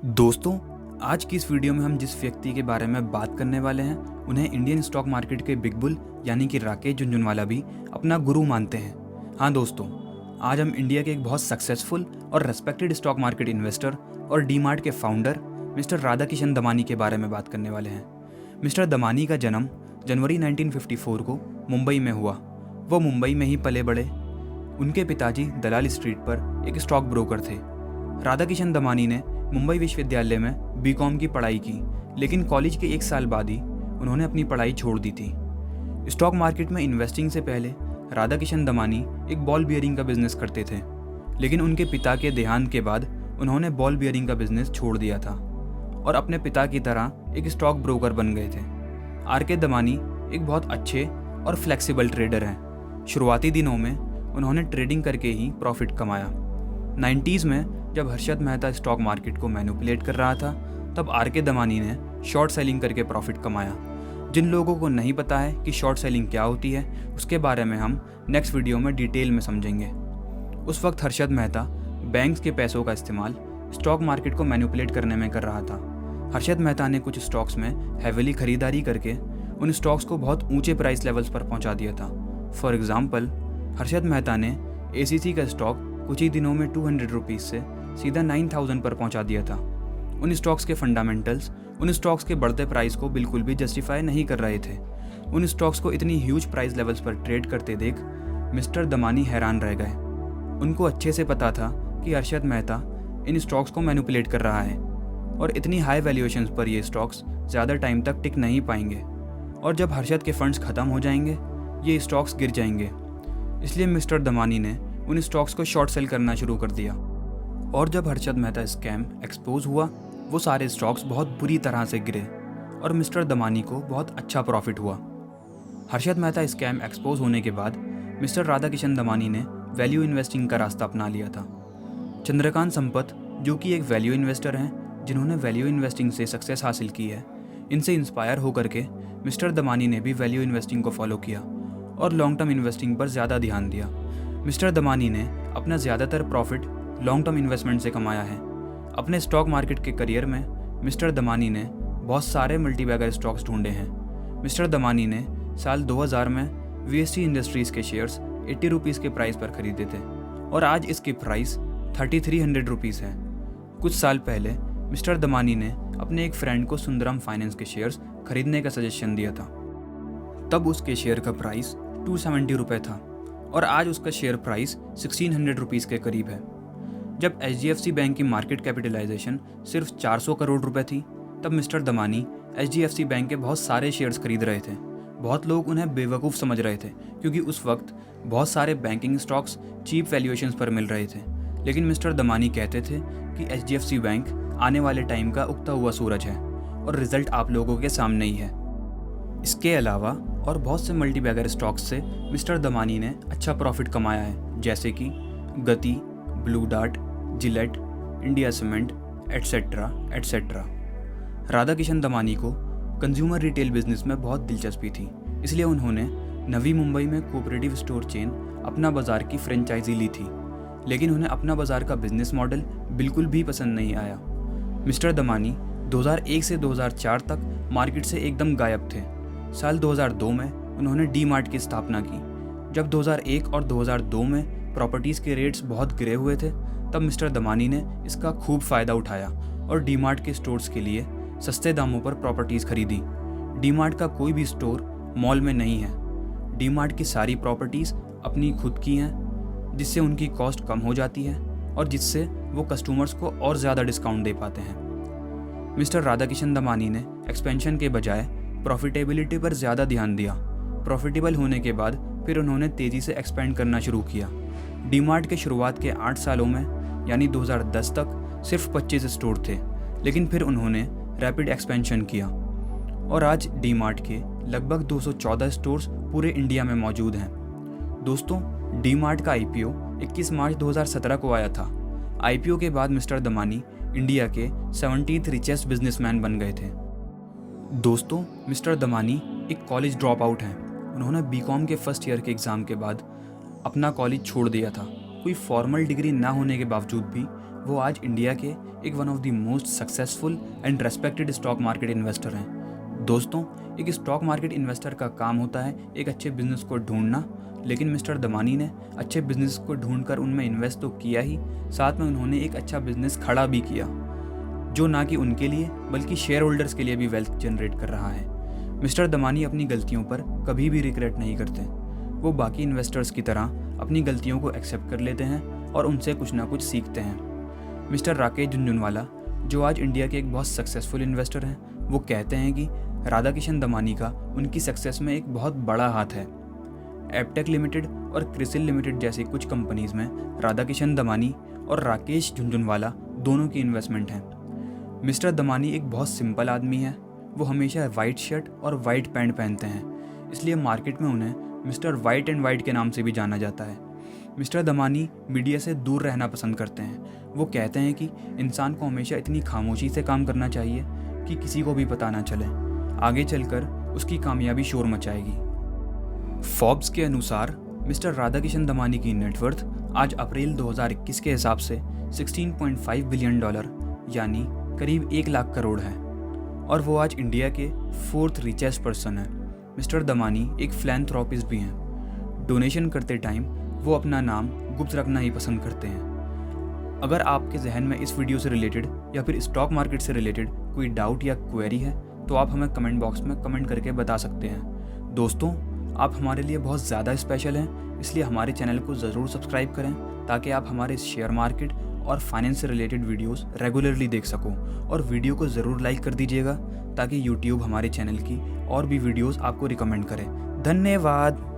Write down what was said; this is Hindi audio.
दोस्तों, आज की इस वीडियो में हम जिस व्यक्ति के बारे में बात करने वाले हैं उन्हें इंडियन स्टॉक मार्केट के बिग बुल यानी कि राकेश झुनझुनवाला भी अपना गुरु मानते हैं। हाँ दोस्तों, आज हम इंडिया के एक बहुत सक्सेसफुल और रेस्पेक्टेड स्टॉक मार्केट इन्वेस्टर और डीमार्ट के फाउंडर मिस्टर राधाकिशन दमानी के बारे में बात करने वाले हैं। मिस्टर दमानी का जन्म जनवरी 1954 को मुंबई में हुआ। वो मुंबई में ही पले बड़े। उनके पिताजी दलाल स्ट्रीट पर एक स्टॉक ब्रोकर थे। राधाकिशन दमानी ने मुंबई विश्वविद्यालय में बीकॉम की पढ़ाई की, लेकिन कॉलेज के एक साल बाद ही उन्होंने अपनी पढ़ाई छोड़ दी थी। स्टॉक मार्केट में इन्वेस्टिंग से पहले राधाकिशन दमानी एक बॉल बियरिंग का बिजनेस करते थे, लेकिन उनके पिता के देहांत के बाद उन्होंने बॉल बियरिंग का बिजनेस छोड़ दिया था और अपने पिता की तरह एक स्टॉक ब्रोकर बन गए थे। आर.के. दमानी एक बहुत अच्छे और फ्लेक्सिबल ट्रेडर हैं। शुरुआती दिनों में उन्होंने ट्रेडिंग करके ही प्रॉफिट कमाया। 90s में जब हर्षद मेहता स्टॉक मार्केट को मैनिपुलेट कर रहा था, तब आर.के. दमानी ने शॉर्ट सेलिंग करके प्रॉफिट कमाया। जिन लोगों को नहीं पता है कि शॉर्ट सेलिंग क्या होती है, उसके बारे में हम नेक्स्ट वीडियो में डिटेल में समझेंगे। उस वक्त हर्षद मेहता बैंक्स के पैसों का इस्तेमाल स्टॉक मार्केट को मैनिपुलेट करने में कर रहा था। हर्षद मेहता ने कुछ स्टॉक्स में हैविली खरीदारी करके उन स्टॉक्स को बहुत ऊंचे प्राइस लेवल्स पर पहुंचा दिया था। फॉर एग्जाम्पल, हर्षद मेहता ने ACC का स्टॉक कुछ ही दिनों में 200 रुपीज़ से सीधा 9000 पर पहुंचा दिया था। उन स्टॉक्स के फंडामेंटल्स उन स्टॉक्स के बढ़ते प्राइस को बिल्कुल भी जस्टिफाई नहीं कर रहे थे। उन स्टॉक्स को इतनी ह्यूज प्राइस लेवल्स पर ट्रेड करते देख मिस्टर दमानी हैरान रह गए। उनको अच्छे से पता था कि हर्षद मेहता इन स्टॉक्स को मैनिपुलेट कर रहा है और इतनी हाई वैल्यूएशंस पर ये स्टॉक्स ज़्यादा टाइम तक टिक नहीं पाएंगे और जब हर्षद के फंड्स ख़त्म हो जाएंगे ये स्टॉक्स गिर जाएंगे। इसलिए मिस्टर दमानी ने उन स्टॉक्स को शॉर्ट सेल करना शुरू कर दिया और जब हर्षद मेहता स्कैम एक्सपोज हुआ, वो सारे स्टॉक्स बहुत बुरी तरह से गिरे और मिस्टर दमानी को बहुत अच्छा प्रॉफिट हुआ। हर्षद मेहता स्कैम एक्सपोज होने के बाद मिस्टर राधाकिशन दमानी ने वैल्यू इन्वेस्टिंग का रास्ता अपना लिया था। चंद्रकांत संपत, जो कि एक वैल्यू इन्वेस्टर हैं जिन्होंने वैल्यू इन्वेस्टिंग से सक्सेस हासिल की है, इनसे इंस्पायर होकर के मिस्टर दमानी ने भी वैल्यू इन्वेस्टिंग को फॉलो किया और लॉन्ग टर्म इन्वेस्टिंग पर ज़्यादा ध्यान दिया। मिस्टर दमानी ने अपना ज़्यादातर प्रॉफिट लॉन्ग टर्म इन्वेस्टमेंट से कमाया है। अपने स्टॉक मार्केट के करियर में मिस्टर दमानी ने बहुत सारे मल्टीबैगर स्टॉक्स ढूंढे हैं। मिस्टर दमानी ने साल 2000 में VST इंडस्ट्रीज़ के शेयर्स 80 रुपीज़ के प्राइस पर खरीदे थे और आज इसकी प्राइस 3300 रुपीज़ है। कुछ साल पहले मिस्टर दमानी ने अपने एक फ्रेंड को सुंदरम फाइनेंस के शेयर्स खरीदने का सजेशन दिया था। तब उसके शेयर का प्राइस 270 रुपये था और आज उसका शेयर प्राइस 1600 रुपीज़ के करीब है। जब HDFC बैंक की मार्केट कैपिटलाइजेशन सिर्फ 400 करोड़ रुपए थी, तब मिस्टर दमानी HDFC बैंक के बहुत सारे शेयर्स खरीद रहे थे। बहुत लोग उन्हें बेवकूफ़ समझ रहे थे क्योंकि उस वक्त बहुत सारे बैंकिंग स्टॉक्स चीप वैल्यूएशंस पर मिल रहे थे, लेकिन मिस्टर दमानी कहते थे कि HDFC बैंक आने वाले टाइम का उगता हुआ सूरज है और रिजल्ट आप लोगों के सामने ही है। इसके अलावा और बहुत से मल्टीबैगर स्टॉक्स से मिस्टर दमानी ने अच्छा प्रॉफिट कमाया है, जैसे कि गति, blue dart, Gillette, India cement, etcetera etcetera. Radhakishan Damani को कंज्यूमर रिटेल बिजनेस में बहुत दिलचस्पी थी, इसलिए उन्होंने नवी मुंबई में कोऑपरेटिव स्टोर चेन अपना बाज़ार की फ्रेंचाइजी ली थी, लेकिन उन्हें अपना बाज़ार का बिजनेस मॉडल बिल्कुल भी पसंद नहीं आया। मिस्टर दमानी 2001 से 2004 तक मार्केट से एकदम गायब थे। साल 2002 में उन्होंने डीमार्ट की स्थापना की। जब 2001 और 2002 में प्रॉपर्टीज़ के रेट्स बहुत गिरे हुए थे, तब मिस्टर दमानी ने इसका खूब फ़ायदा उठाया और डीमार्ट के स्टोर्स के लिए सस्ते दामों पर प्रॉपर्टीज़ खरीदी। डीमार्ट का कोई भी स्टोर मॉल में नहीं है। डीमार्ट की सारी प्रॉपर्टीज़ अपनी खुद की हैं, जिससे उनकी कॉस्ट कम हो जाती है और जिससे वो कस्टमर्स को और ज़्यादा डिस्काउंट दे पाते हैं। मिस्टर राधाकिशन दमानी ने एक्सपेंशन के बजाय प्रॉफिटेबिलिटी पर ज़्यादा ध्यान दिया। प्रॉफिटेबल होने के बाद फिर उन्होंने तेज़ी से एक्सपेंड करना शुरू किया। डीमार्ट के शुरुआत के 8 सालों में यानी 2010 तक सिर्फ 25 स्टोर थे, लेकिन फिर उन्होंने रैपिड एक्सपेंशन किया और आज डीमार्ट के लगभग 214 स्टोर्स पूरे इंडिया में मौजूद हैं। दोस्तों, डीमार्ट का IPO 21 मार्च 2017 को आया था। IPO के बाद मिस्टर दमानी इंडिया के 70th रिचेस्ट बिजनेसमैन बन गए थे। दोस्तों, मिस्टर दमानी एक कॉलेज ड्रॉप आउट हैं। उन्होंने बीकॉम के फर्स्ट ईयर के एग्ज़ाम के बाद अपना कॉलेज छोड़ दिया था। कोई फॉर्मल डिग्री ना होने के बावजूद भी वो आज इंडिया के एक one of the most successful and respected stock market investor हैं। दोस्तों, एक स्टॉक मार्केट इन्वेस्टर का काम होता है एक अच्छे बिजनेस को ढूंढना, लेकिन मिस्टर दमानी ने अच्छे बिजनेस को ढूंढकर उनमें इन्वेस्ट तो किया ही, साथ में उन्होंने एक अच्छा बिजनेस खड़ा भी किया जो ना कि उनके लिए बल्कि शेयर होल्डर्स के लिए भी वेल्थ जनरेट कर रहा है। मिस्टर दमानी अपनी गलतियों पर कभी भी रिग्रेट नहीं करते। वो बाकी इन्वेस्टर्स की तरह अपनी गलतियों को एक्सेप्ट कर लेते हैं और उनसे कुछ ना कुछ सीखते हैं। मिस्टर राकेश झुनझुनवाला, जो आज इंडिया के एक बहुत सक्सेसफुल इन्वेस्टर हैं, वो कहते हैं कि राधाकिशन दमानी का उनकी सक्सेस में एक बहुत बड़ा हाथ है। एपटेक लिमिटेड और क्रिसिल लिमिटेड जैसी कुछ कंपनीज में राधाकिशन दमानी और राकेश झुनझुनवाला दोनों की इन्वेस्टमेंट हैं। मिस्टर दमानी एक बहुत सिंपल आदमी है। वो हमेशा वाइट शर्ट और वाइट पैंट पहनते हैं, इसलिए मार्केट में उन्हें मिस्टर वाइट एंड वाइट के नाम से भी जाना जाता है। मिस्टर दमानी मीडिया से दूर रहना पसंद करते हैं। वो कहते हैं कि इंसान को हमेशा इतनी खामोशी से काम करना चाहिए कि किसी को भी पता ना चले, आगे चलकर उसकी कामयाबी शोर मचाएगी। फोर्ब्स के अनुसार मिस्टर राधाकिशन दमानी की नेटवर्थ आज अप्रैल 2021 के हिसाब से $16.5 बिलियन यानी करीब 1 लाख करोड़ है, और वो आज इंडिया के 4th रिचेस्ट पर्सन हैं। मिस्टर दमानी एक फिलैंथ्रोपिस्ट भी हैं। डोनेशन करते टाइम वो अपना नाम गुप्त रखना ही पसंद करते हैं। अगर आपके जहन में इस वीडियो से रिलेटेड या फिर स्टॉक मार्केट से रिलेटेड कोई डाउट या क्वेरी है तो आप हमें कमेंट बॉक्स में कमेंट करके बता सकते हैं। दोस्तों, आप हमारे लिए बहुत ज़्यादा स्पेशल हैं, इसलिए हमारे चैनल को ज़रूर सब्सक्राइब करें ताकि आप हमारे शेयर मार्केट और फाइनेंस से रिलेटेड वीडियोस रेगुलरली देख सको, और वीडियो को ज़रूर लाइक कर दीजिएगा ताकि यूट्यूब हमारे चैनल की और भी वीडियोस आपको रिकमेंड करे। धन्यवाद।